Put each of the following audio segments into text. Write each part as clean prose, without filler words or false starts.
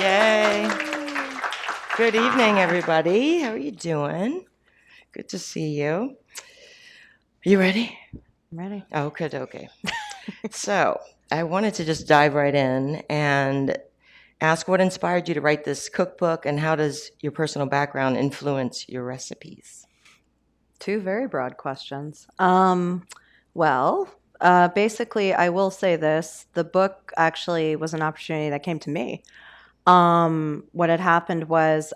Yay. Good evening, everybody. How are you doing? Good to see you. Are you ready? I'm ready. Oh, good. Okay. So I wanted to just dive right in and ask what inspired you to write this cookbook, and how does your personal background influence your recipes? Two very broad questions. Basically, I will say this. The book actually was an opportunity that came to me. What had happened was,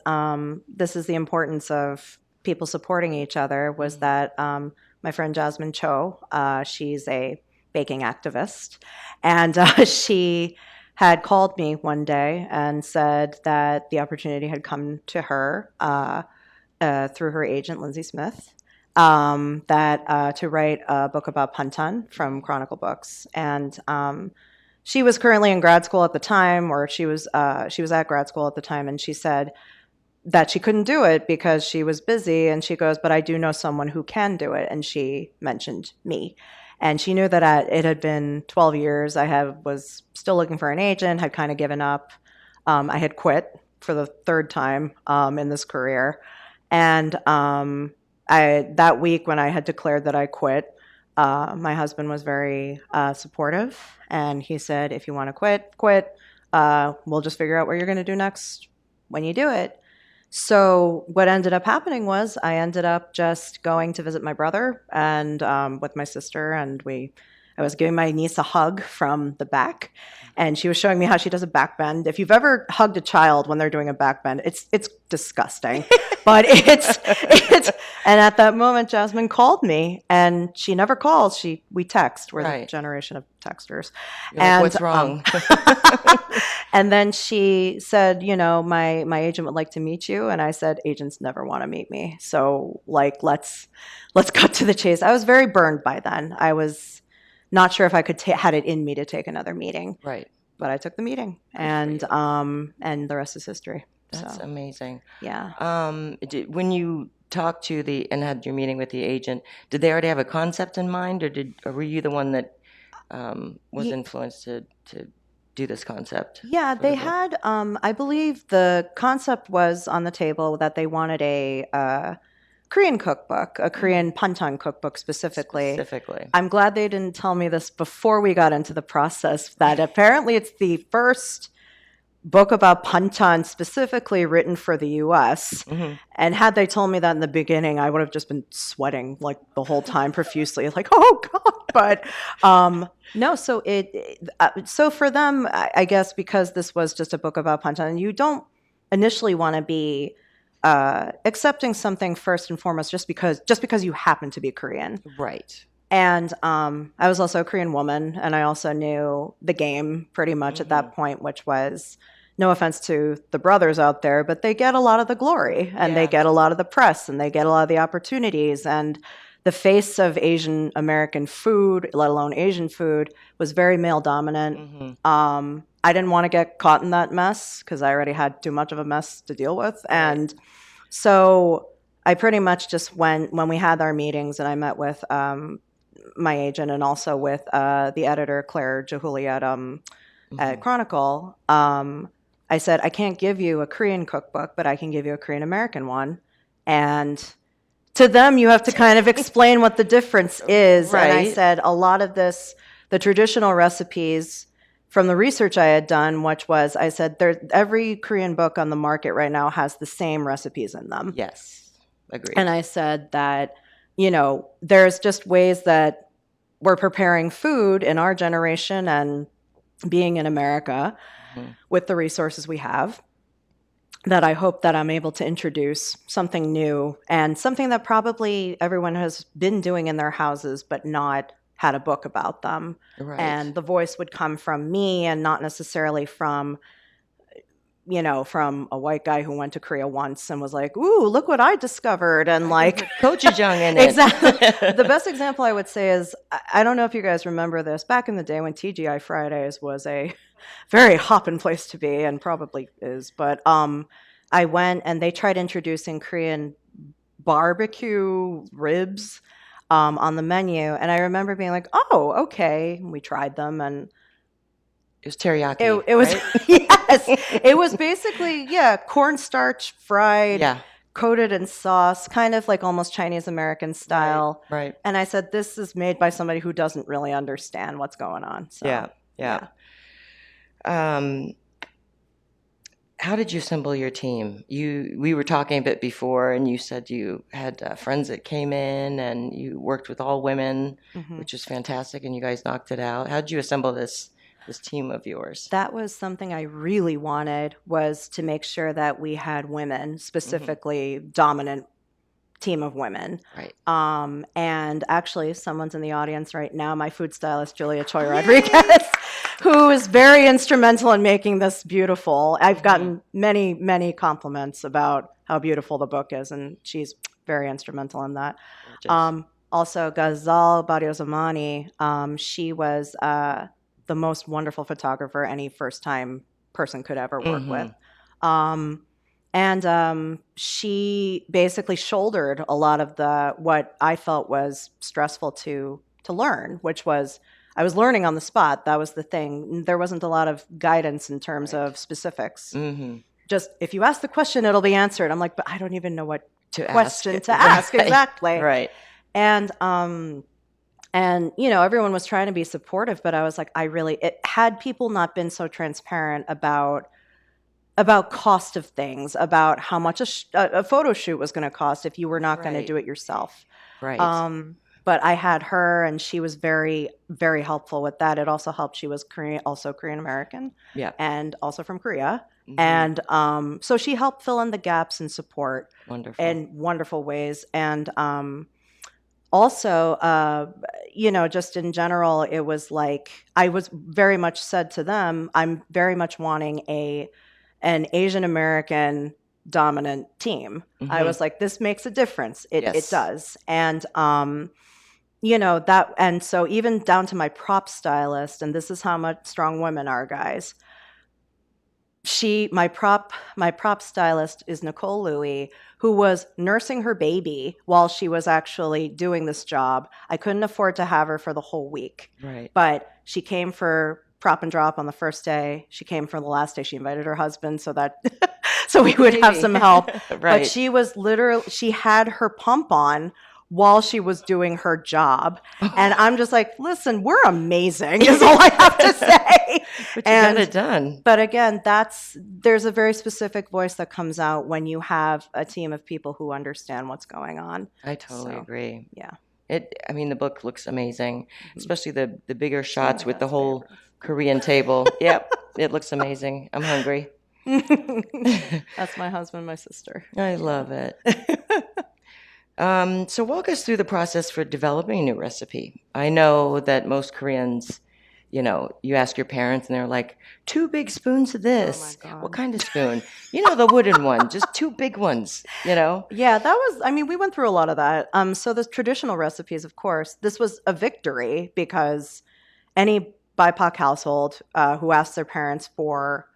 this is the importance of people supporting each other, was that my friend Jasmine Choe, she's a baking activist, and she had called me one day and said that the opportunity had come to her through her agent, Lindsay Smith, that to write a book about Banchan from Chronicle Books. And she was currently in grad school at the time, or she was at grad school at the time, and she said that she couldn't do it because she was busy. And she goes, "But I do know someone who can do it." And she mentioned me. And she knew that it had been 12 years. Was still looking for an agent, had kind of given up. I had quit for the third time in this career. And that week when I had declared that I quit, my husband was very supportive, and he said, "If you want to quit. We'll just figure out what you're going to do next when you do it." So what ended up happening was I ended up just going to visit my brother and with my sister, and I was giving my niece a hug from the back, and she was showing me how she does a back bend. If you've ever hugged a child when they're doing a back bend, it's disgusting, but it's. And at that moment, Jasmine called me, and she never calls. We text. We're the generation of texters. You're like, what's wrong? And then she said, my agent would like to meet you. And I said, agents never want to meet me. So let's cut to the chase. I was very burned by then. I was not sure if I could had it in me to take another meeting. Right. But I took the meeting, and the rest is history. That's amazing. Yeah. When you talked to and had your meeting with the agent, did they already have a concept in mind, or were you the one that was influenced to do this concept? Yeah, they had. I believe the concept was on the table that they wanted a Korean cookbook, a Korean Banchan cookbook specifically. I'm glad they didn't tell me this before we got into the process, that apparently it's the first book about Banchan specifically written for the U.S. Mm-hmm. And had they told me that in the beginning, I would have just been sweating like the whole time profusely, like, oh God. But no, so so for them, I guess, because this was just a book about Banchan, you don't initially want to be accepting something first and foremost just because you happen to be Korean. Right. And I was also a Korean woman, and I also knew the game pretty much at that point, which was, no offense to the brothers out there, but they get a lot of the glory, and they get a lot of the press, and they get a lot of the opportunities. And the face of Asian American food, let alone Asian food, was very male dominant. Mm-hmm. I didn't want to get caught in that mess because I already had too much of a mess to deal with. Right. And so I pretty much just went, when we had our meetings, and I met with my agent and also with the editor, Claire Jahuliet, at Chronicle. I said, I can't give you a Korean cookbook, but I can give you a Korean American one. And to them, you have to kind of explain what the difference is. Right. And I said, a lot of this, the traditional recipes from the research I had done, which was, I said, every Korean book on the market right now has the same recipes in them. Yes, agreed. And I said that, there's just ways that we're preparing food in our generation and being in America with the resources we have, that I hope that I'm able to introduce something new and something that probably everyone has been doing in their houses, but not had a book about them. Right. And the voice would come from me and not necessarily from a white guy who went to Korea once and was like, "Ooh, look what I discovered," and like gochujang in it. Exactly. The best example I would say is, I don't know if you guys remember this, back in the day when TGI Fridays was a very hopping place to be, and probably is, but I went and they tried introducing Korean barbecue ribs on the menu, and I remember being like, "Oh, okay." And we tried them, and it was teriyaki. It was, right? Yeah. Yes, it was basically, cornstarch fried, Yeah. coated in sauce, kind of like almost Chinese American style. Right. And I said, this is made by somebody who doesn't really understand what's going on. So, Yeah. Yeah. Um, how did you assemble your team? We were talking a bit before, and you said you had friends that came in, and you worked with all women, Mhm. which was fantastic, and you guys knocked it out. How did you assemble this team of yours? That was something I really wanted, was to make sure that we had women, specifically dominant team of women. Right. And actually, someone's in the audience right now, my food stylist, Julia Choe Rodriguez, who is very instrumental in making this beautiful. I've gotten many, many compliments about how beautiful the book is, and she's very instrumental in that. Also, Ghazal Badiozamani, she was the most wonderful photographer any first-time person could ever work with. And she basically shouldered a lot of what I felt was stressful to learn, which was I was learning on the spot. That was the thing. There wasn't a lot of guidance in terms of specifics. Just if you ask the question, it'll be answered. I'm like, but I don't even know what question to ask exactly. Right. And everyone was trying to be supportive, but I was like, had people not been so transparent about cost of things, about how much a photo shoot was going to cost if you were not going to do it yourself. Right. But I had her, and she was very, very helpful with that. It also helped. She was Korean American, and also from Korea. And so she helped fill in the gaps and support in wonderful ways. And also, just in general, it was like I was very much said to them, I'm very much wanting an Asian American dominant team. I was like, this makes a difference. It does. And that, and so even down to my prop stylist, and this is how much strong women are, guys. My prop stylist is Nicole Louie, who was nursing her baby while she was actually doing this job. I couldn't afford to have her for the whole week. Right. But she came for prop and drop on the first day. She came for the last day. She invited her husband so that so we would have some help. Right. But she was she had her pump on while she was doing her job. And I'm just like, listen, we're amazing is all I have to say. But you got it done. But again, there's a very specific voice that comes out when you have a team of people who understand what's going on. I totally agree. Yeah. The book looks amazing, especially the bigger shots with the whole Korean table. Yep, it looks amazing. I'm hungry. That's my husband, my sister. I love it. So walk us through the process for developing a new recipe. I know that most Koreans, you ask your parents and they're like, 2 big spoons of this. Oh my God. What kind of spoon? The wooden one, just 2 big ones, Yeah, that was, we went through a lot of that. So the traditional recipes, of course, this was a victory because any BIPOC household who asks their parents for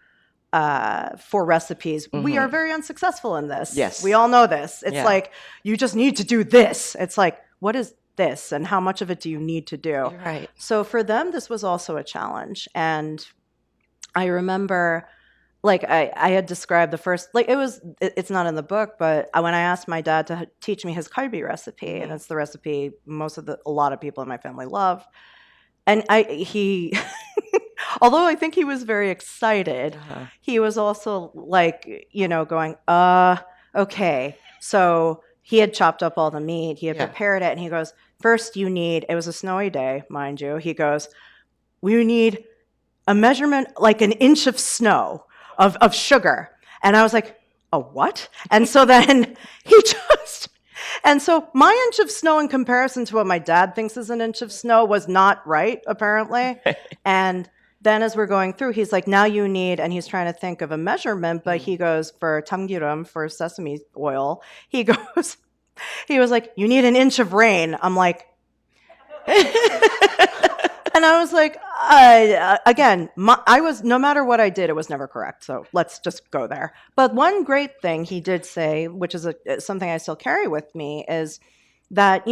recipes, we are very unsuccessful in this. Yes. We all know this. It's like, you just need to do this. It's like, what is this and how much of it do you need to do? Right. So for them, this was also a challenge. And I remember, I had described the first, it's not in the book, but when I asked my dad to teach me his kalbi recipe, and it's the recipe a lot of people in my family love. And he, although I think he was very excited, he was also going, okay. So he had chopped up all the meat. He had prepared it. And he goes, first it was a snowy day, mind you. He goes, we need a measurement like an inch of snow of sugar. And I was like, a what? And so then and so my inch of snow in comparison to what my dad thinks is an inch of snow was not right, apparently. And then as we're going through, he's like, now you need, and he's trying to think of a measurement, but he goes for tamgirum, for sesame oil. He was like, you need an inch of rain. I'm like, and I was like, again, no matter what I did, it was never correct. So let's just go there. But one great thing he did say, which is something I still carry with me, is that,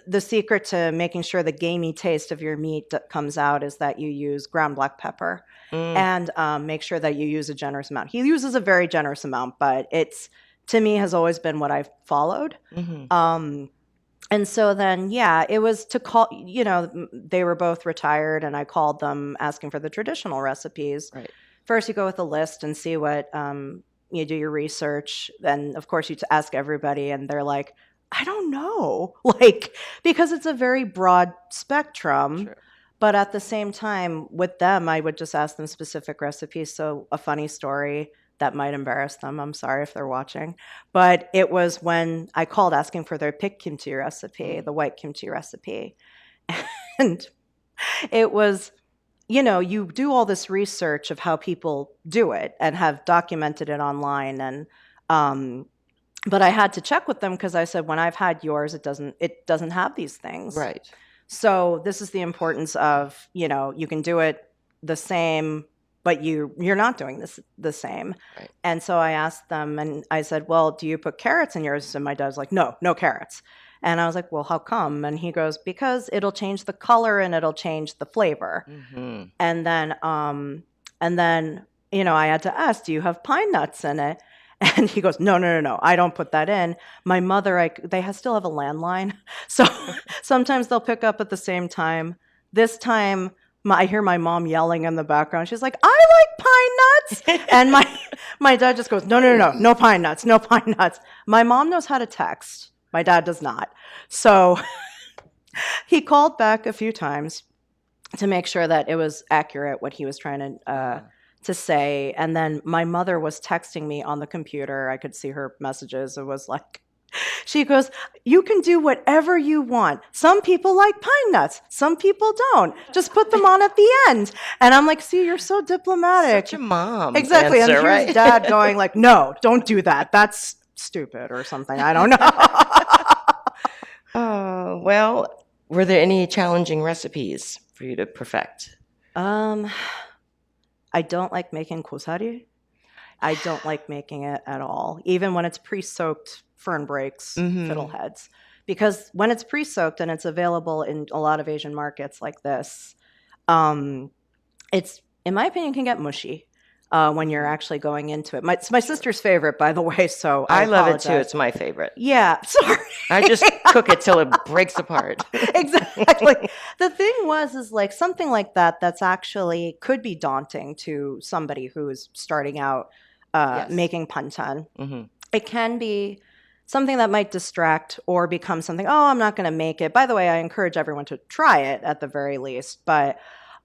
the secret to making sure the gamey taste of your meat that comes out is that you use ground black pepper and make sure that you use a generous amount. He uses a very generous amount, but it's, to me, has always been what I've followed. And so then, yeah, it was to call, they were both retired and I called them asking for the traditional recipes. Right. First, you go with a list and see what, you do your research. Then, of course, you ask everybody and they're like, I don't know, like, because it's a very broad spectrum. Sure. But at the same time, with them, I would just ask them specific recipes. So a funny story that might embarrass them. I'm sorry if they're watching. But it was when I called asking for their pig kimchi recipe, the white kimchi recipe. And it was, you do all this research of how people do it and have documented it online. And but I had to check with them because I said, when I've had yours, it doesn't have these things. Right. So this is the importance of, you can do it the same, but you're not doing this the same. Right. And so I asked them and I said, well, do you put carrots in yours? And my dad's like, no carrots. And I was like, well, how come? And he goes, because it'll change the color and it'll change the flavor. And then, I had to ask, do you have pine nuts in it? And he goes, no, I don't put that in. My mother, they still have a landline. So sometimes they'll pick up at the same time. This time, I hear my mom yelling in the background. She's like, I like pine nuts. And my dad just goes, no pine nuts, no pine nuts. My mom knows how to text. My dad does not. So he called back a few times to make sure that it was accurate what he was trying to say. And then my mother was texting me on the computer. I could see her messages. It was like, she goes, you can do whatever you want. Some people like pine nuts. Some people don't. Just put them on at the end. And I'm like, see, you're so diplomatic. Such a mom. Exactly. Answer, and here's right? Dad going like, no, don't do that. That's stupid or something. I don't know. Oh, well, were there any challenging recipes for you to perfect? I don't like making kosari. I don't like making it at all, even when it's pre-soaked fern breaks, fiddleheads. Because when it's pre-soaked and it's available in a lot of Asian markets like this, it's, in my opinion, can get mushy when you're actually going into it. It's my sister's favorite, by the way, so I love it too. apologize. It's my favorite. Yeah, sorry. I just cook it till it breaks apart. Exactly. The thing is like something like that's actually could be daunting to somebody who's starting out making panchan. It can be something that might distract or become something, oh, I'm not going to make it. By the way, I encourage everyone to try it at the very least. But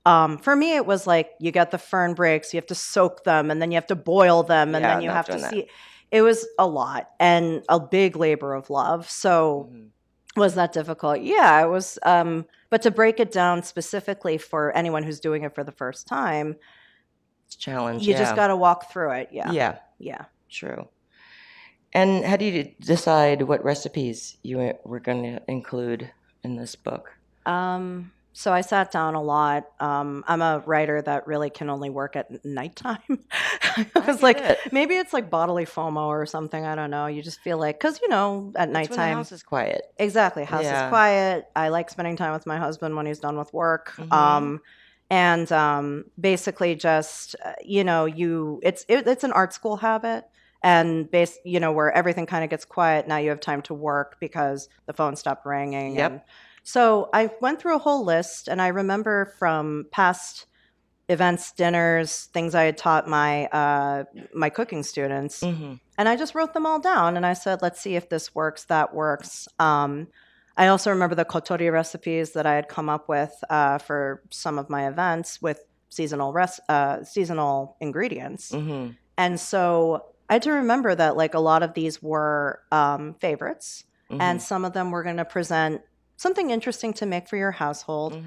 for me, it was like you get the fern breaks, you have to soak them, and then you have to boil them, and then you have to see. It was a lot and a big labor of love. So was that difficult? Yeah, it was. But to break it down specifically for anyone who's doing it for the first time, it's a challenge. You just got to walk through it. Yeah. True. And how do you decide what recipes you were going to include in this book? So I sat down a lot. I'm a writer that really can only work at nighttime. I was like, maybe it's like bodily FOMO or something. I don't know. You just feel like, because, at nighttime. When the house is quiet. Exactly. House is quiet. I like spending time with my husband when he's done with work. And basically just, it's an art school habit. And where everything kind of gets quiet. Now you have time to work because the phone stopped ringing. Yep. And so I went through a whole list, and I remember from past events, dinners, things I had taught my my cooking students, and I just wrote them all down. And I said, "Let's see if this works. That works." I also remember the kotori recipes that I had come up with for some of my events with seasonal ingredients, and so I had to remember that like a lot of these were favorites, and some of them were going to present something interesting to make for your household.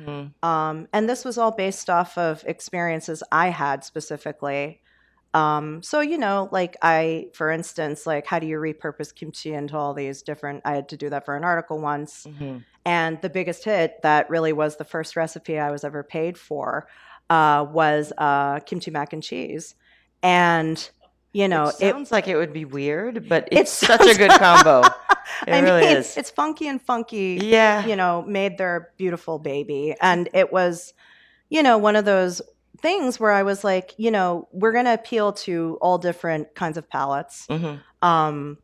And this was all based off of experiences I had specifically. So, like for instance, like how do you repurpose kimchi into all these different, I had to do that for an article once. And the biggest hit that really was the first recipe I was ever paid for was kimchi mac and cheese. And, it sounds like it would be weird, but it's such a good combo. It I really mean, is. it's funky and funky, Yeah. made their beautiful baby. And it was, one of those things where I was like, we're going to appeal to all different kinds of palates. Hmm. Um,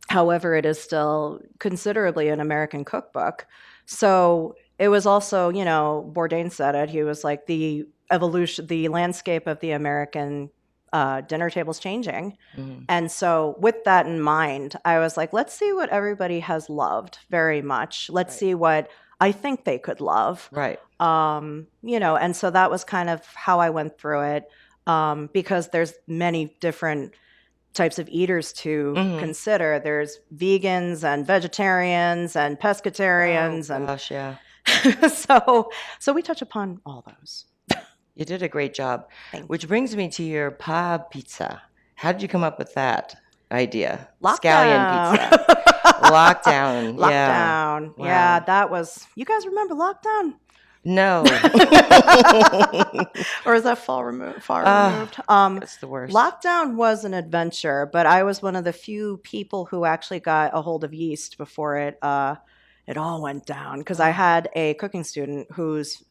However, it is still considerably an American cookbook. So it was also, Bourdain said it. He was like, the landscape of the American dinner table is changing. Hmm. And so, with that in mind, I was like, let's see what everybody has loved very much. Let's Right. see what I think they could love. Right. And so that was kind of how I went through it, because there's many different types of eaters to Hmm. consider. There's vegans and vegetarians and Oh pescatarians, and gosh, yeah. so we touch upon all those. You did a great job. Thank Which brings me to your pa pizza. How did you come up with that idea? Scallion Lockdown. pizza. Lockdown. Yeah. Lockdown. Yeah, Wow. that was. You guys remember lockdown? No. Or is that far Ah, removed? that's the worst. Lockdown was an adventure, but I was one of the few people who actually got a hold of yeast before it all went down, because I Oh, had a cooking student whose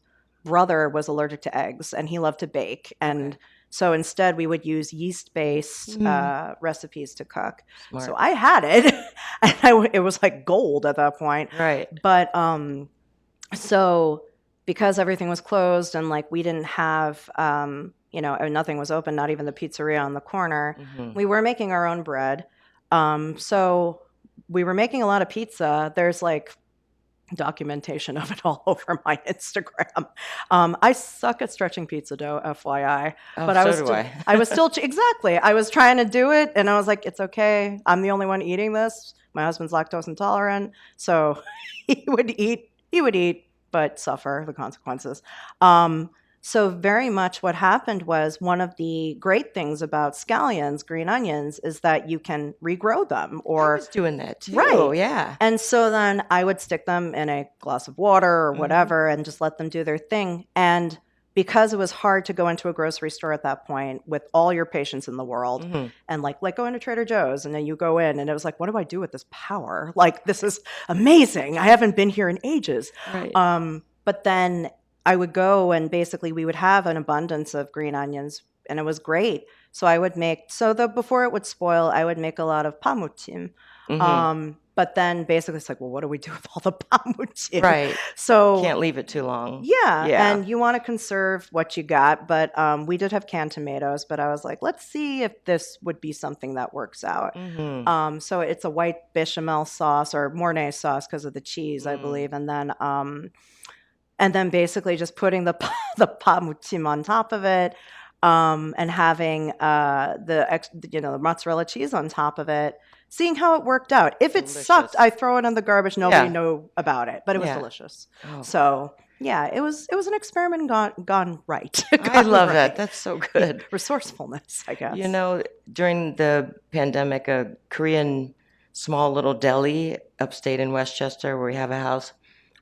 brother was allergic to eggs and he loved to bake, and okay. so instead we would use yeast-based Mm, recipes to cook. So smart. I had it, and it was like gold at that point. Right. But so because everything was closed and like we didn't have and nothing was open, not even the pizzeria on the corner, Hmm. we were making our own bread. So we were making a lot of pizza. There's like documentation of it all over my Instagram. I suck at stretching pizza dough, FYI. Oh, But I so was do still, I. I was still exactly. I was trying to do it, and I was like, it's okay. I'm the only one eating this. My husband's lactose intolerant, so he would eat. He would eat, but suffer the consequences. So very much what happened was, one of the great things about scallions, green onions, is that you can regrow them, I or was doing that too. right. Yeah. And so then I would stick them in a glass of water or Hmm. whatever and just let them do their thing. And because it was hard to go into a grocery store at that point with all your patience in the world, Hmm. and like go into Trader Joe's, and then you go in and it was like, what do I do with this power? Like, this is amazing. I haven't been here in ages. Right. But then I would go, and basically we would have an abundance of green onions, and it was great. So I would make, before it would spoil, I would make a lot of pamutim. Hmm. But then basically it's like, well, what do we do with all the pamutim? Right. So Can't leave it too long. yeah, Yeah. and you want to conserve what you got, but we did have canned tomatoes, but I was like, let's see if this would be something that works out. Hmm. So it's a white bechamel sauce, or Mornay sauce because of the cheese, I Mm. believe, and then basically just putting the the pamutim on top of it, and having the mozzarella cheese on top of it, seeing how it worked out. If it sucked, Delicious. I throw it in the garbage. Nobody Yeah. know about it, but it was Yeah. delicious. Oh, So yeah, it was an experiment gone right. I Gone love that. right. That's so good. Resourcefulness, I You guess. know, during the pandemic, a Korean small little deli upstate in Westchester, where we have a house,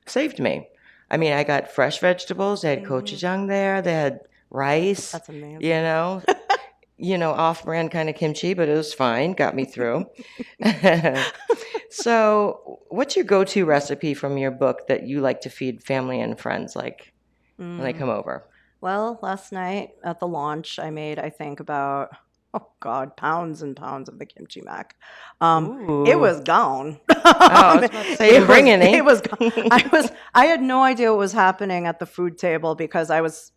saved me. I mean, I got fresh vegetables. They had Mhm. gochujang there. They had rice. That's You amazing. know, off-brand kind of kimchi, but it was fine. Got me through. So, what's your go-to recipe from your book that you like to feed family and friends, like when they Mm. come over? Well, last night at the launch, I made, I think, about, oh God, pounds and pounds of the kimchi mac. It Ooh. was gone. Oh, I was about to say, you didn't bring any. It was gone. I had no idea what was happening at the food table, because I was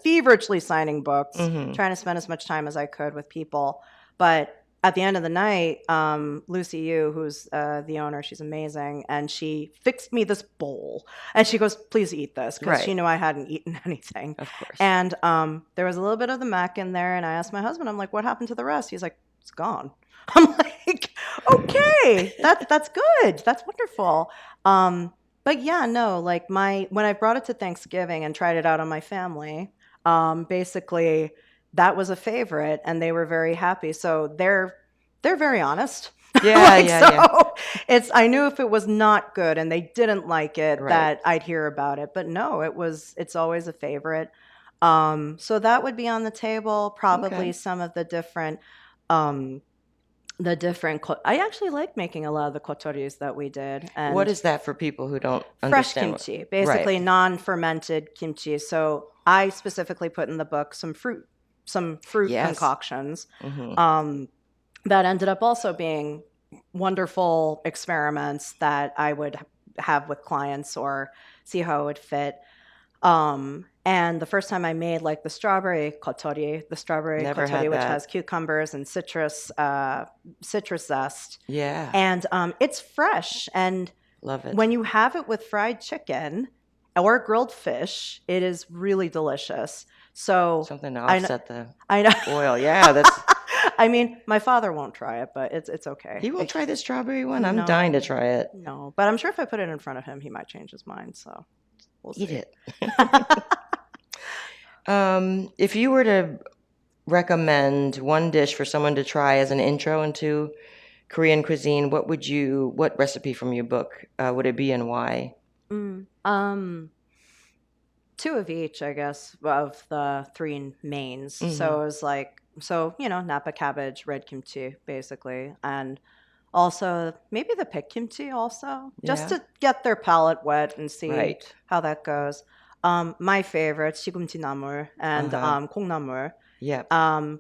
feverishly signing books, Hmm. trying to spend as much time as I could with people. But at the end of the night, Lucy Yu, who's the owner, she's amazing, and she fixed me this bowl, and she goes, "Please eat this," because she Right. knew I hadn't eaten anything. Of course. And there was a little bit of the mac in there, and I asked my husband, I'm like, "What happened to the rest?" He's like, "It's gone." I'm like, "Okay, that's good. That's wonderful." But yeah, no, like when I brought it to Thanksgiving and tried it out on my family, basically that was a favorite, and they were very happy. So they're very honest. Yeah, Like, yeah, yeah. so I knew if it was not good and they didn't like it, Right. that I'd hear about it. But no, it's always a favorite. So that would be on the table. Probably Okay. some of the different um the different. I actually like making a lot of the kotoris that we did, What and is that for people who don't fresh understand what? kimchi, Right. basically non-fermented kimchi. So I specifically put in the book some fruit Yes. concoctions Hmm. that ended up also being wonderful experiments that I would have with clients or see how it would fit. And the first time I made like the strawberry Never kotori, had which has that. cucumbers and citrus zest, Yeah. and it's fresh. And Love it. when you have it with fried chicken or grilled fish, it is really delicious. So Something to I know, offset the I know. oil. Yeah, that's. I mean, my father won't try it, but it's okay. He won't try the strawberry one. I'm dying to No, try it. no. But I'm sure if I put it in front of him, he might change his mind. So we'll Eat see. it. If you were to recommend one dish for someone to try as an intro into Korean cuisine, what recipe from your book would it be and why? Mm, two of each, I guess, of the three mains. Hmm. So it was like, Napa cabbage, red kimchi, basically. And also maybe the pit kimchi also, just Yeah. to get their palate wet and see Right. how that goes. My favorite, 시금치 나물 and Uh-huh. 콩나물, Yep.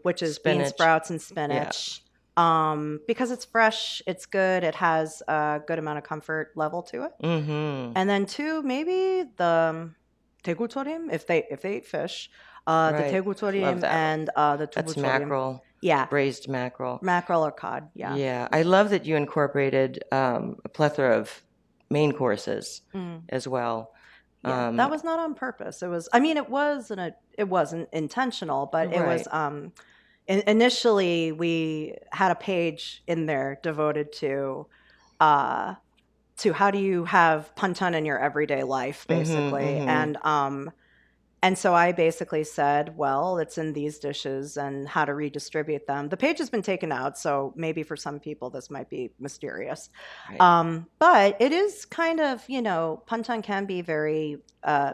which is bean Spinach. sprouts and Yeah. spinach. Because it's fresh, it's good, it has a good amount of comfort level to it. Mm-hmm. And then two, maybe the 대구조림, if they eat fish, the Right. Love 대구조림 that. and the That's 두부조림. mackerel, Yeah, braised mackerel. mackerel or cod. Yeah. Yeah. I love that you incorporated a plethora of main courses Mm. as well. Yeah, that was not on purpose. It was, I mean, it wasn't intentional, but it was, Right. initially we had a page in there devoted uh, to how do you have panchan in your everyday life, Mm-hmm. basically. Mm-hmm. And so I basically said, well, it's in these dishes and how to redistribute them. The page has been taken out, so maybe for some people this might be mysterious. Right. But it is kind of, panchan can be very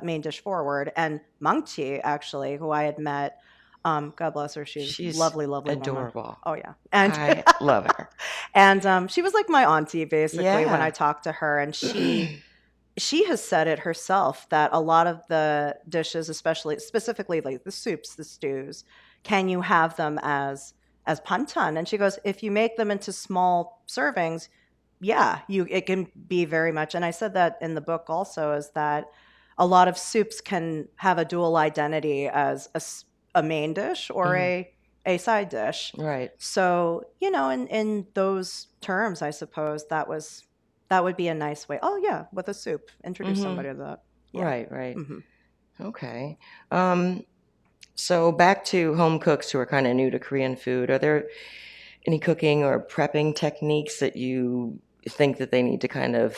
main dish forward. And Mangchi, actually, who I had met, God bless her, she's She's lovely, lovely woman. adorable. Oh yeah, and I love her. and she was like my auntie basically when I Yeah. talked to her, and she has said it herself that a lot of the dishes, especially specifically like the soups, the stews, can you have them as panchan? And she goes, if you make them into small servings, yeah, it can be very much. And I said that in the book also, is that a lot of soups can have a dual identity as a main dish or Mhm. a side dish. Right. So, in those terms, I suppose that would be a nice way. Oh yeah, with a soup, introduce Hmm. somebody to that. Yeah. Right, right. Hmm. Okay. Um, so back to home cooks who are kind of new to Korean food. Are there any cooking or prepping techniques that you think that they need to kind of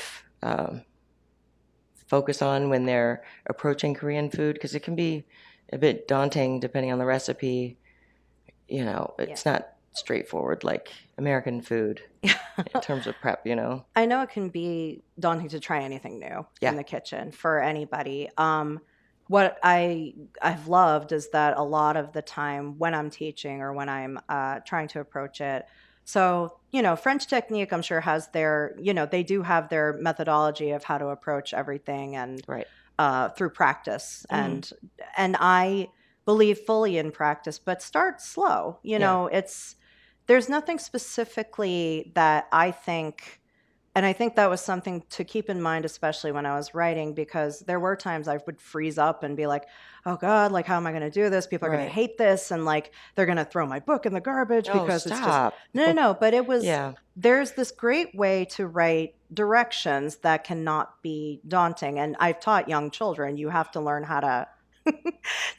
focus on when they're approaching Korean food? Because it can be a bit daunting depending on the recipe. Yeah. It's not straightforward like American food in terms of prep, I know it can be daunting to try anything new Yeah. in the kitchen for anybody. What I've loved is that a lot of the time when I'm teaching or when I'm trying to approach it, so French technique, I'm sure has their, they do have their methodology of how to approach everything, and Right. through practice, Mhm. and I believe fully in practice, but start slow. Yeah. There's nothing specifically that I think. And I think that was something to keep in mind, especially when I was writing, because there were times I would freeze up and be like, oh God, like, how am I going to do this? People are going to Right. hate this. And like, they're going to throw my book in the garbage Oh, because it's just, stop. no, no, no. But Yeah. there's this great way to write directions that cannot be daunting. And I've taught young children, you have to learn how to,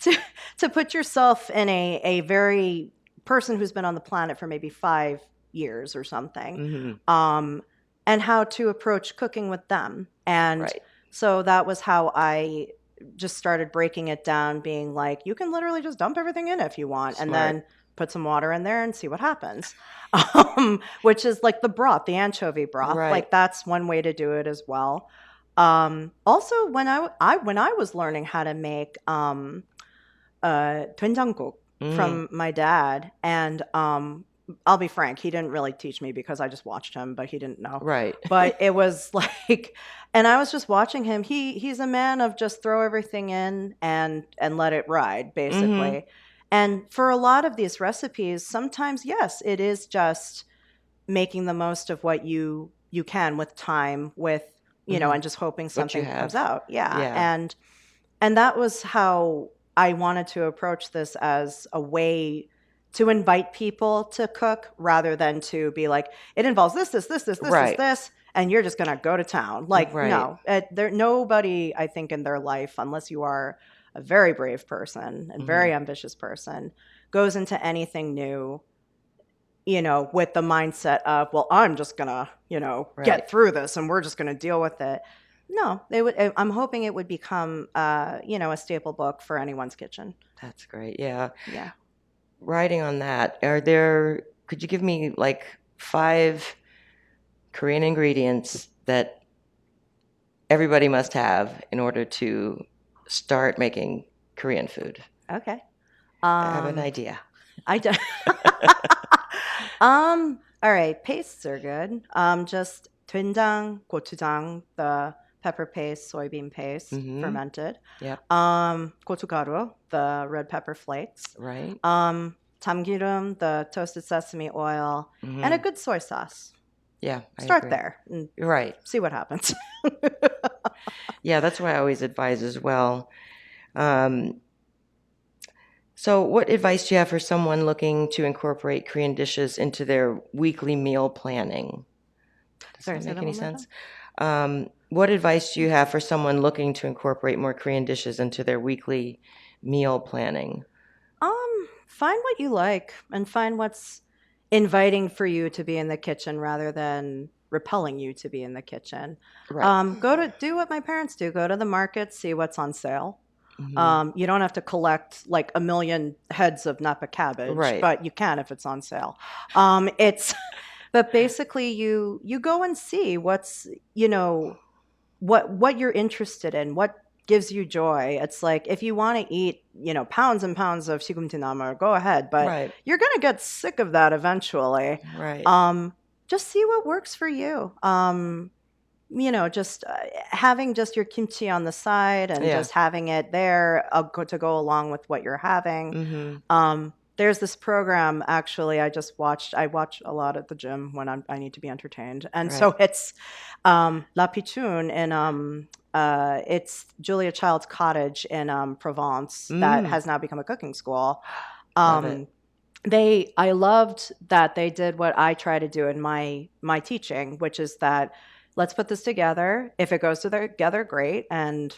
to, to put yourself in a very person who's been on the planet for maybe 5 years or something. Hmm. And how to approach cooking with them. And Right. so that was how I just started breaking it down, being like, you can literally just dump everything in if you want, and Smart. then put some water in there and see what happens. Which is like the broth, the anchovy broth. Right. Like that's one way to do it as well. Also, when I was learning how to make 된장국 Mm. from my dad, and I'll be frank, he didn't really teach me because I just watched him, but he didn't know. Right. But it was like, and I was just watching him. He's a man of just throw everything in and let it ride, Mm-hmm. basically. And for a lot of these recipes, sometimes yes, it is just making the most of what you can with time, with Mm-hmm. and just hoping What you something comes have. out. Yeah, Yeah. and that was how I wanted to approach this, as a way to invite people to cook rather than to be like, it involves Right. this, and you're just gonna go to town. Like, Right. no, there nobody, I think, in their life, unless you are a very brave person and Mm-hmm. very ambitious person, goes into anything new, with the mindset of, well, I'm just gonna, Right. get through this and we're just gonna deal with it. No, they would. I'm hoping it would become, a staple book for anyone's kitchen. That's great. Yeah. Yeah. Writing on that, could you give me like 5 Korean ingredients that everybody must have in order to start making Korean food? Okay. I have an Um, idea. I do. All right. Pastes are good. Just doenjang, gochujang, the pepper paste, soybean paste, Mm-hmm. fermented. Yep. Gochugaru, the red pepper flakes. Right. Tamgirum, the toasted sesame oil, and a Mm-hmm. good soy sauce. Yeah, I Start agree. there and You're right. see what happens. Yeah, that's what I always advise as well. Um, so, what advice do you have for someone looking to incorporate Korean dishes into their weekly meal planning? Does Sorry, that say make that any one more time. sense? What advice do you have for someone looking to incorporate more Korean dishes into their weekly meal planning? Find what you like and find what's inviting for you to be in the kitchen rather than repelling you to be in the kitchen. Right. Go to do what my parents do. Go to the market, see what's on sale. Hmm. You don't have to collect like a million heads of Napa cabbage, Right. but you can if it's on sale. It's but basically you go and see what's what you're interested in, what gives you joy. It's like, if you want to eat, pounds and pounds of sigumtinama, go ahead, but Right. you're going to get sick of that eventually. Right. Um, just see what works for you. Just having just your kimchi on the side and Yeah. just having it there, to go along with what you're having. Hmm. There's this program, actually, I watch a lot at the gym when I need to be entertained. And Right. so it's La Pichoun, and it's Julia Child's cottage in Provence that Mm. has now become a cooking school. Love it. Um, I loved that they did what I try to do in my teaching, which is that, let's put this together. If it goes together, great. And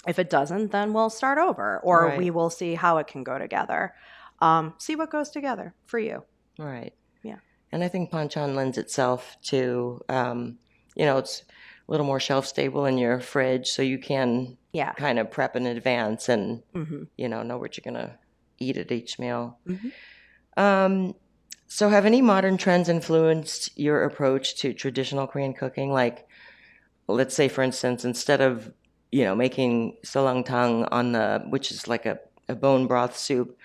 if it doesn't, then we'll start over, or we Right. will see how it can go together. See what goes together for you. Right. Yeah. And I think Banchan lends itself to, it's a little more shelf stable in your fridge, so you can Yeah. kind of prep in advance and, Hmm. know what you're going to eat at each meal. Hmm. Um, so have any modern trends influenced your approach to traditional Korean cooking? Like, let's say, for instance, instead of, making solangtang which is like a bone broth soup,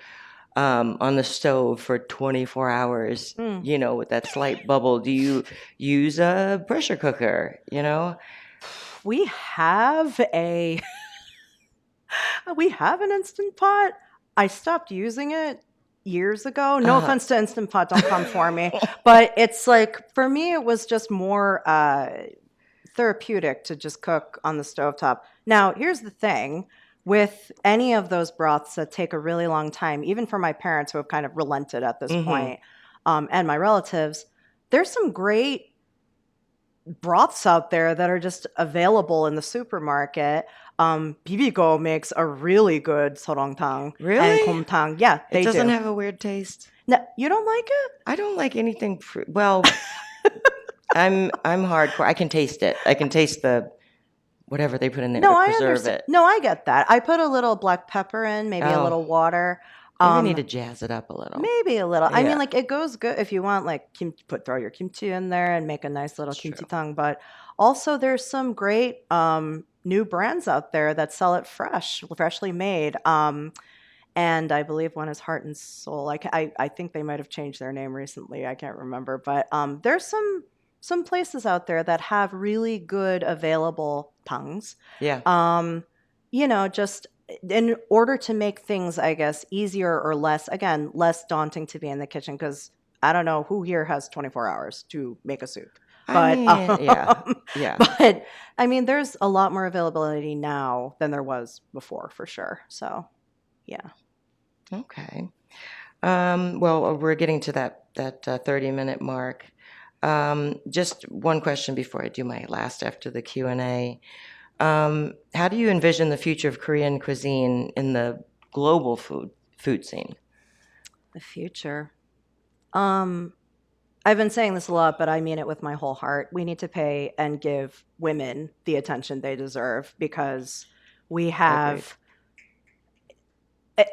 on the stove for 24 hours, Mm. with that slight bubble, do you use a pressure cooker, We have a we have an instant pot. I stopped using it years ago. No Uh, offense to Instant Pot, don't come for me. But it's like, for me, it was just more therapeutic to just cook on the stovetop. Now, here's the thing. With any of those broths that take a really long time, even for my parents who have kind of relented at this mm-hmm. point, and my relatives, there's some great broths out there that are just available in the supermarket. Bibigo makes a really good sorongtang and Really? komtang. Yeah, It they doesn't do. have a weird taste. No, you don't like it? I don't like anything. Well, I'm hardcore. I can taste it. I can taste the whatever they put in there No, to I preserve understand. it. No, I get that. I put a little black pepper in, maybe a Oh, little water. maybe I need Um, to jazz it up a little. Maybe a little. I mean, Yeah, like, it goes good if you want, like, throw your kimchi in there and make a nice little it's true. kimchi tang. But also, there's some great new brands out there that sell it freshly made. and I believe one is Heart and Soul. I think they might have changed their name recently. I can't remember, but there's some places out there that have really good available pangs. Yeah. Just in order to make things, I guess, easier or less daunting to be in the kitchen, because I don't know who here has 24 hours to make a soup. I But mean, yeah. but I mean, there's a lot more availability now than there was before, for sure. So, yeah. Okay. Well, we're getting to that 30-minute mark. Just one question before I do my last after the Q&A. How do you envision the future of Korean cuisine in the global food scene? The future. I've been saying this a lot, but I mean it with my whole heart. We need to pay and give women the attention they deserve, because we have.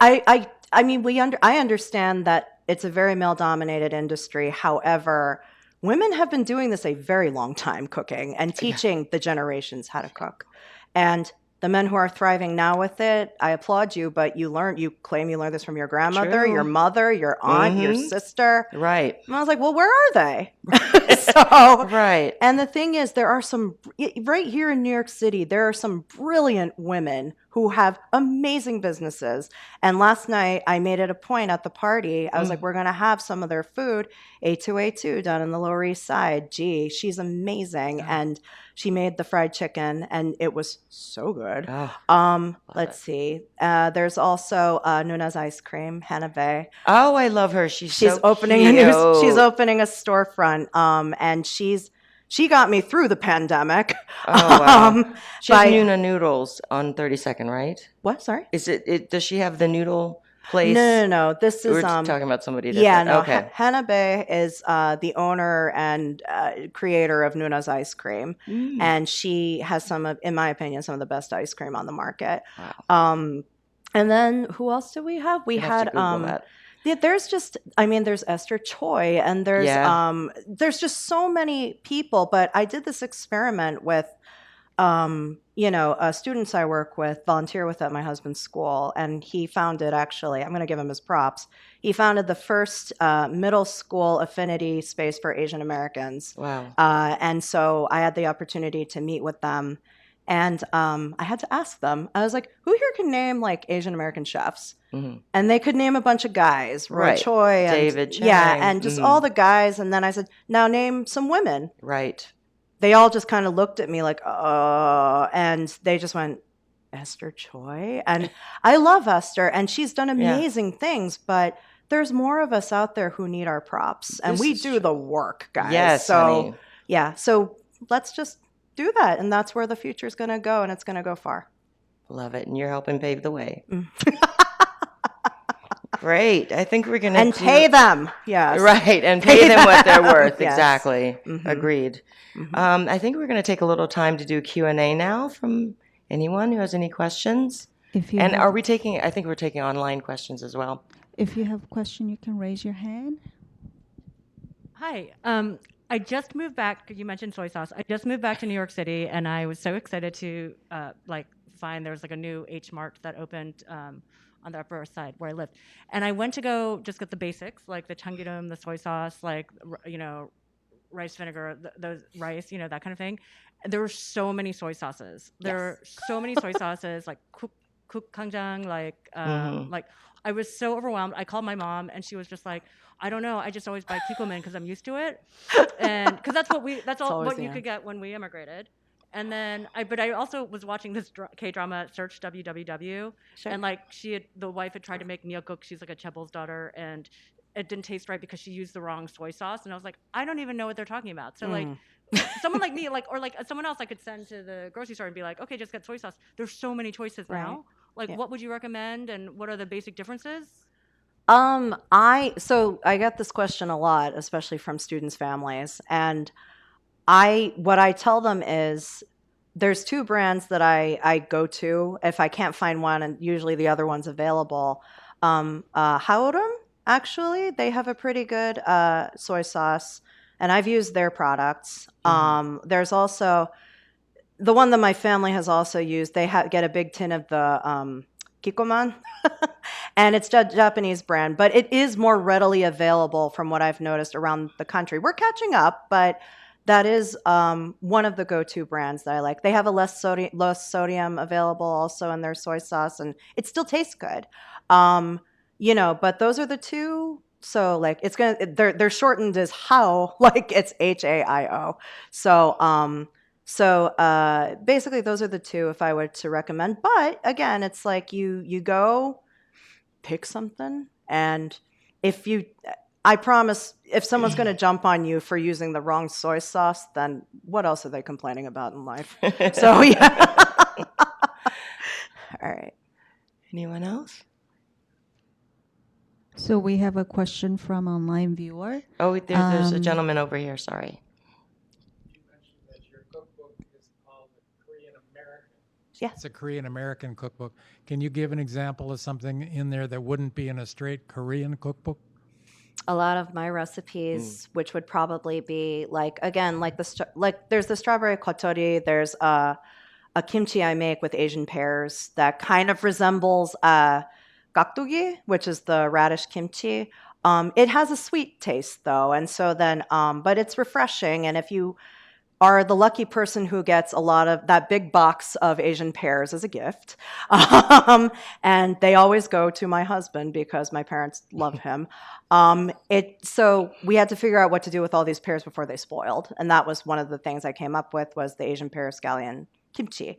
I mean, I understand that it's a very male-dominated industry. However, women have been doing this a very long time, cooking and teaching the generations how to cook. And the men who are thriving now with it, I applaud you, but you claim you learned this from your grandmother, True. your mother, your aunt, your sister. Right. And I was like, well, where are they? Right. And the thing is, there are right here in New York City, there are some brilliant women who have amazing businesses. And last night, I made it a point at the party. I was like, we're going to have some of their food. A2A2 down in the Lower East Side. Gee, she's amazing. And she made the fried chicken, and it was so good. Let's see. There's also Nuna's ice cream, Hannah Bay. Oh, I love her. She's so opening cute. She's opening a storefront. And she got me through the pandemic. Oh, wow. She has Nuna Noodles on 32nd, right? What? Sorry? Is it? Does she have the noodle place? No. This is We're talking about somebody different. Yeah, no. Okay. Hannah Bay is the owner and creator of Nuna's ice cream, and she has in my opinion, some of the best ice cream on the market. Wow. And then who else did we have? We have had there's Esther Choi, and there's just so many people. But I did this experiment with students I work with, volunteer with at my husband's school, and he founded, actually, I'm going to give him his props. He founded the first middle school affinity space for Asian Americans. Wow. And so I had the opportunity to meet with them, and I had to ask them. I was like, who here can name like Asian American chefs? And they could name a bunch of guys, Roy Choi, and David Chang. Yeah, and just all the guys. And then I said, now name some women. Right. They all just kind of looked at me like, and they just went, Esther Choi? And I love Esther, and she's done amazing things, but there's more of us out there who need our props, and we do the work, guys. Yes, honey. Yeah, so let's just do that, and that's where the future's going to go, and it's going to go far. Love it, and you're helping pave the way. Great. I think we're going to... And pay them. Yes. Right. And pay them what they're worth. Yes. Exactly. Agreed. I think we're going to take a little time to do Q&A now from anyone who has any questions. Are we taking... I think we're taking online questions as well. If you have a question, you can raise your hand. Hi. I just moved back. You mentioned soy sauce. I just moved back to New York City, and I was so excited to find there was like a new H Mart that opened on the Upper West Side where I lived. And I went to go just get the basics, like the changirum, the soy sauce, rice vinegar, those rice, that kind of thing. And there were so many soy sauces. There are so many soy sauces, like cookbook, like I was so overwhelmed. I called my mom, and she was just like, I don't know. I just always buy Kikkoman because I'm used to it, and because that's all what you could get when we immigrated. And then I also was watching this K-drama, Search WWW, and the wife had tried to make miyeokguk. She's like a chaebol's daughter, and it didn't taste right because she used the wrong soy sauce. And I was like, I don't even know what they're talking about. So someone like me, or someone else I could send to the grocery store and be like, okay, just get soy sauce. There's so many choices now. What would you recommend, and what are the basic differences? I get this question a lot, especially from students' families, and what I tell them is there's two brands that I go to if I can't find one, and usually the other one's available. Haorum, actually, they have a pretty good soy sauce, and I've used their products. There's also the one that my family has also used. They get a big tin of the Kikoman. And it's a Japanese brand, but it is more readily available from what I've noticed around the country. We're catching up, but that is one of the go-to brands that I like. They have a less sodium available also in their soy sauce, and it still tastes good. But those are the two. So like they're shortened as how, like it's HAIO. So basically those are the two if I were to recommend. But again, it's like you go pick something, and I promise if someone's going to jump on you for using the wrong soy sauce, then what else are they complaining about in life? So yeah. All right. Anyone else? So we have a question from online viewer. Oh, there's a gentleman over here. Sorry. You mentioned that your cookbook is called Korean American. Yeah. It's a Korean American cookbook. Can you give an example of something in there that wouldn't be in a straight Korean cookbook? A lot of my recipes, which would probably be like, again, like there's the strawberry kotori. There's a kimchi I make with Asian pears that kind of resembles gakdugi, which is the radish kimchi. It has a sweet taste though, and so then, but it's refreshing. And if you are the lucky person who gets a lot of that big box of Asian pears as a gift. And they always go to my husband because my parents love him. So we had to figure out what to do with all these pears before they spoiled. And that was one of the things I came up with was the Asian pear scallion kimchi.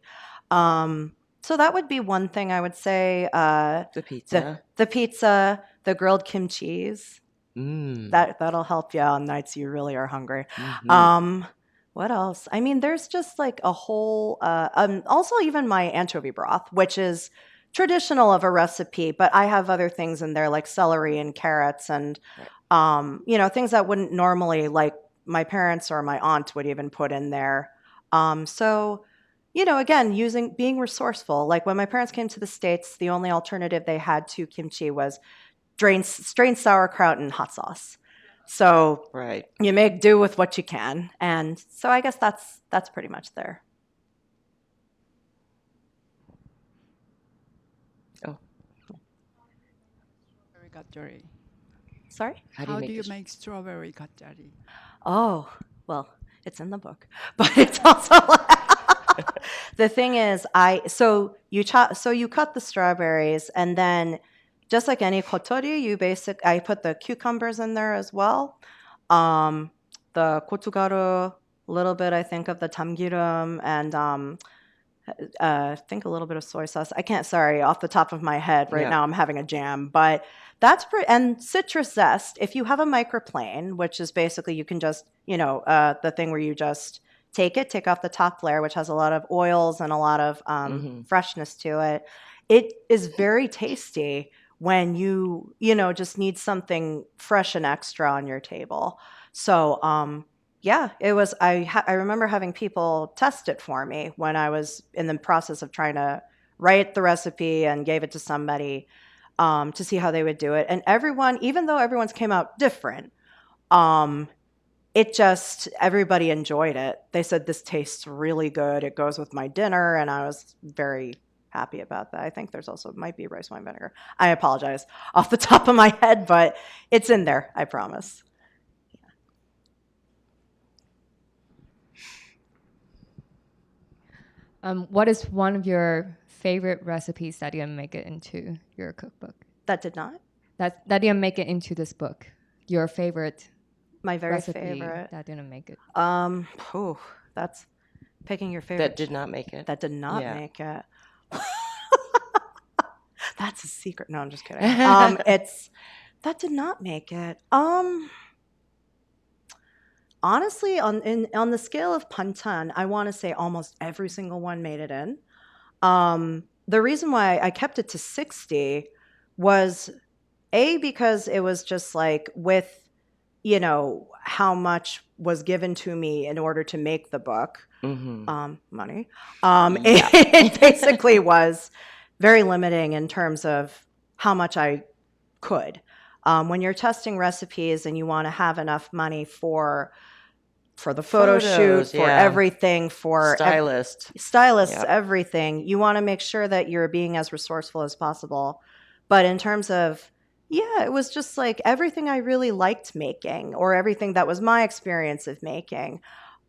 So that would be one thing I would say. The pizza. The pizza, the grilled kimchis. Mm. That'll help you on nights you really are hungry. Mhm. What else? I mean, there's just like a whole, also even my anchovy broth, which is traditional of a recipe, but I have other things in there like celery and carrots and, things that wouldn't normally like my parents or my aunt would even put in there. So, again, being resourceful. Like when my parents came to the States, the only alternative they had to kimchi was strained sauerkraut and hot sauce. So Right. you make do with what you can. And so I guess that's pretty much there. Oh, Strawberry cutlery. Sorry? how How do do you you make make strawberry cutlery? Oh, well, it's in the book. But it's also the thing is so you cut the strawberries and then just like any kotori, I put the cucumbers in there as well. The gochugaru, a little bit, I think, of the tamgirum, and I think a little bit of soy sauce. Off the top of my head right Yeah. now, I'm having a jam, but and citrus zest. If you have a microplane, which is basically you can just, the thing where you just take off the top layer, which has a lot of oils and a lot of freshness to it. It is very tasty when you just need something fresh and extra on your table. So, yeah, it was. I remember having people test it for me when I was in the process of trying to write the recipe and gave it to somebody to see how they would do it. And everyone, even though everyone's came out different, everybody enjoyed it. They said this tastes really good. It goes with my dinner, and I was very happy about that. I think there's also might be rice wine vinegar. I apologize off the top of my head, but it's in there. I promise. What is one of your favorite recipes that didn't make it into your cookbook? That did not. That didn't make it into this book. Your favorite My very recipe favorite. that didn't make it. That's picking your favorite. That did not make it. That did not Yeah. make it. That's a secret. No, I'm just kidding. That did not make it. Honestly, on the scale of Banchan, I want to say almost every single one made it in. The reason why I kept it to 60 was because it was just like with how much was given to me in order to make the book, money. It basically was very limiting in terms of how much I could. When you're testing recipes and you want to have enough money for for the photo Photos, shoot, for yeah. everything, for stylists, Yep. everything. You want to make sure that you're being as resourceful as possible. But in terms of, yeah, it was just like everything I really liked making, or everything that was my experience of making,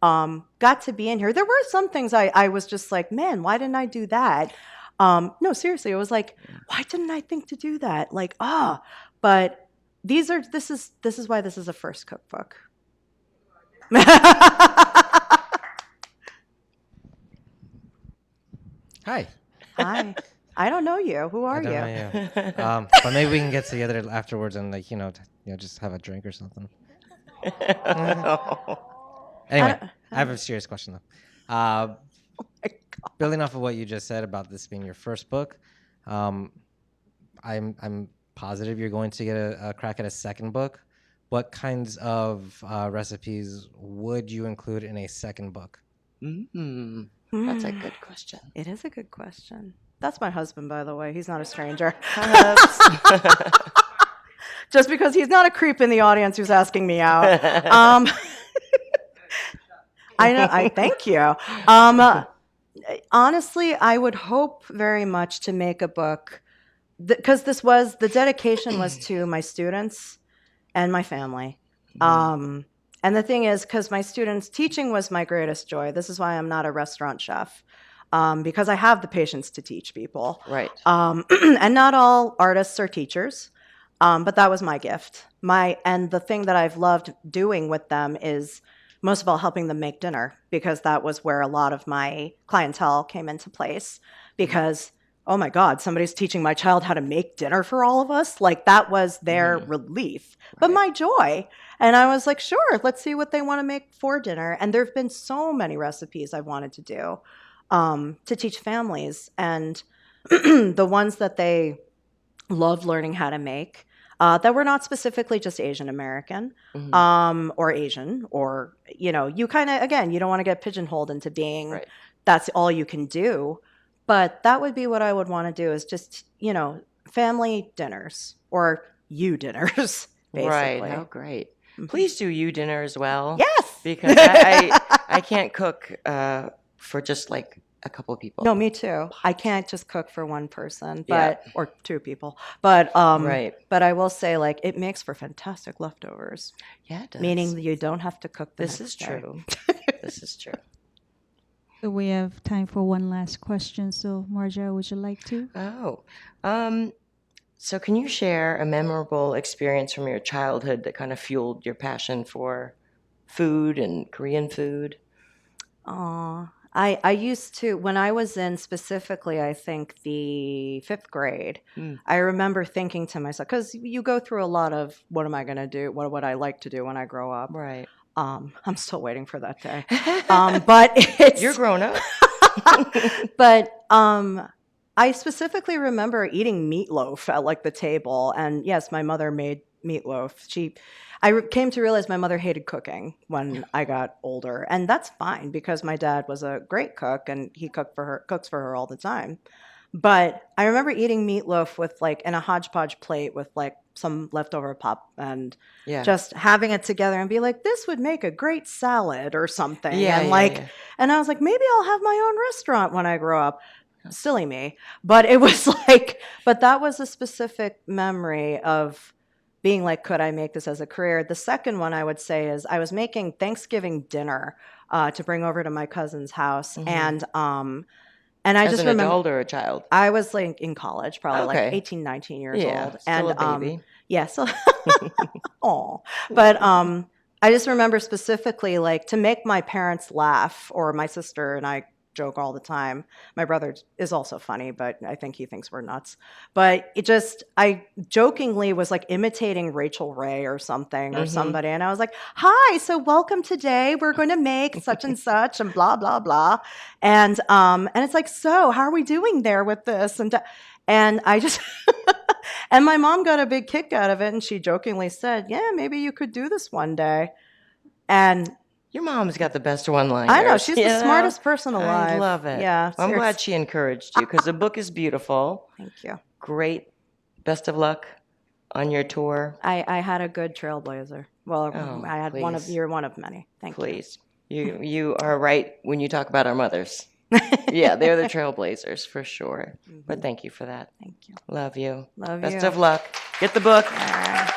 got to be in here. There were some things I was just like, man, why didn't I do that? No, seriously, it was like, why didn't I think to do that? Like, but this is why this is a first cookbook. Hi. Hi. I don't know you. Who are I don't you? know you. But maybe we can get together afterwards and like just have a drink or something. Anyway, I have a serious question though. Building off of what you just said about this being your first book, I'm positive you're going to get a crack at a second book. What kinds of recipes would you include in a second book? That's a good question. It is a good question. That's my husband, by the way. He's not a stranger. Just because he's not a creep in the audience who's asking me out. I know. I thank you. Honestly, I would hope very much to make a book because the dedication was to my students and my family. And the thing is, because my students, teaching was my greatest joy. This is why I'm not a restaurant chef, because I have the patience to teach people. Right. And not all artists are teachers, but that was my gift. And the thing that I've loved doing with them is, most of all, helping them make dinner, because that was where a lot of my clientele came into place. Because, oh my God, somebody's teaching my child how to make dinner for all of us. Like, that was their relief, but my joy. And I was like, sure, let's see what they want to make for dinner. And there have been so many recipes I wanted to do to teach families. And the ones that they loved learning how to make, that were not specifically just Asian American or Asian, or, you kind of, again, you don't want to get pigeonholed into being, that's all you can do. But that would be what I would want to do, is just, family dinners or you dinners, basically. Right. Oh, great. Please do you dinner as well. Yes. Because I can't cook for just like a couple of people. No, me too. I can't just cook for one person, or two people. But but I will say, like, it makes for fantastic leftovers. Yeah, it does. Meaning that you don't have to cook This next is day. true. This is true. So we have time for one last question. So Marja, would you like to? So can you share a memorable experience from your childhood that kind of fueled your passion for food and Korean food? I used to, when I was in specifically, I think the 5th grade, I remember thinking to myself, because you go through a lot of, what am I going to do? What would I like to do when I grow up? Right. I'm still waiting for that day. But it's, You're grown up. but I specifically remember eating meatloaf at like the table. And yes, my mother made meatloaf. I came to realize my mother hated cooking when I got older, and that's fine because my dad was a great cook and he cooks for her all the time. But I remember eating meatloaf with like in a hodgepodge plate with like some leftover pop and just having it together and be like, this would make a great salad or something. And I was like, maybe I'll have my own restaurant when I grow up. Silly me. But it was like, but that was a specific memory of being like, could I make this as a career? The second one I would say is I was making Thanksgiving dinner to bring over to my cousin's house. And I As just an remember, adult or a child? I was like in college, probably like Okay. 18, 19 years old. Still And a baby. yeah, so but I just remember specifically like to make my parents laugh, or my sister and I joke all the time. My brother is also funny, but I think he thinks we're nuts. But I jokingly was like imitating Rachel Ray or something or somebody. And I was like, hi, so welcome today. We're going to make such and such and blah, blah, blah. And it's like, so how are we doing there with this? And I just, and my mom got a big kick out of it. And she jokingly said, yeah, maybe you could do this one day. And Your mom's got the best one-liners. I know, she's the smartest person alive. I love it. Yeah. Well, I'm glad she encouraged you because the book is beautiful. Thank you. Great. Best of luck on your tour? I had a good trailblazer. Well, Oh, I had please. you're one of many. Thank you. Please. You are right when you talk about our mothers. Yeah, they're the trailblazers for sure. But thank you for that. Thank you. Love you. Love Best you. of luck. Get the book. All right.